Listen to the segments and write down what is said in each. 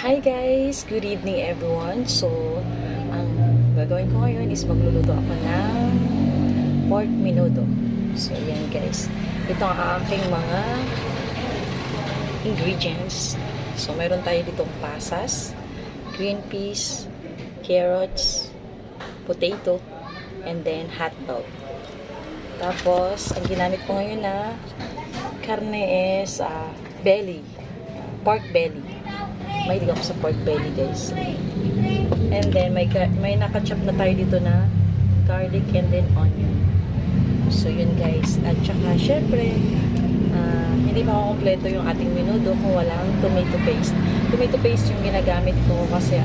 Hi guys! Good evening everyone. So, ang gagawin ko ngayon is magluluto ako ng pork menudo. So, yan guys. Ito ang aking mga ingredients. So, meron tayo ditong pasas, green peas, carrots, potato, and then hotdog. Tapos, ang ginamit ko ngayon na karne is belly, pork belly. Mahilig ako sa pork belly guys. And then may nakachop na tayo dito na garlic and then onion. So yun guys. At saka syempre hindi makakompleto yung ating menudo kung walang tomato paste. Tomato paste yung ginagamit ko kasi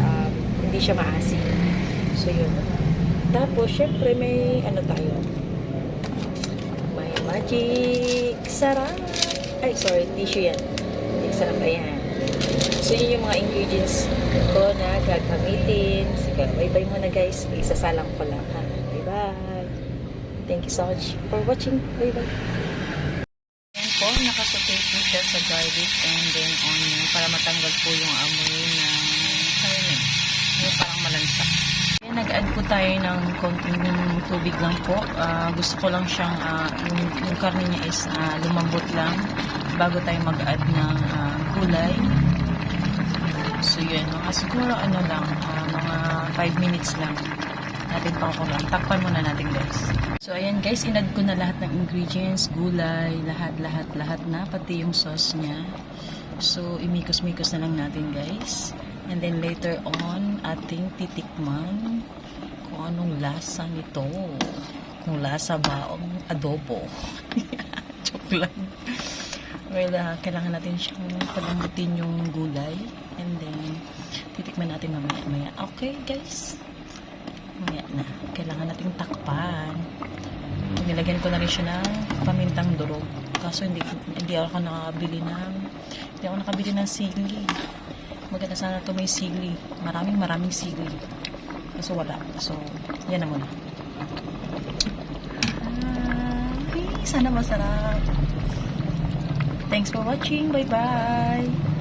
hindi siya maasim. So yun. Tapos syempre may ano tayo. May magic sarap. Ay sorry, tissue yan. Magic sarap, ayan. So, yun yung mga ingredients ko na gagamitin. Sige, bye-bye muna guys. Isasalang ko lang ha. Bye-bye. Thank you so much for watching. Bye-bye. Ayan po, nakasaute po siya sa garlic and then onion para matanggal po yung amoy ng karne. Yung parang malansa. Ayan, nag-add po tayo ng konting tubig lang po. Gusto ko lang siyang, yung karne niya is lumambot lang bago tayo mag-add ng gulay. So yun, siguro ano lang, mga 5 minutes lang natin pakukulang. Takpan muna natin guys. So ayan guys, inad ko na lahat ng ingredients, gulay, lahat na, pati yung sauce niya. So imikos-mikos na lang natin guys. And then later on, ating titikman kung anong lasa nito. Kung lasa ba o adobo. Joke lang. Well, kailangan natin siyang palambutin yung gulay. And then, titikman natin mamaya. Okay, guys? Mamaya na. Kailangan nating takpan. Nilagyan ko na rin siya ng pamintang durog. Kaso hindi ako nakabili ng sili. Maganda sana ito may sili. Maraming sili. Kaso wala. So, yan na muna. Sana masarap. Thanks for watching. Bye-bye.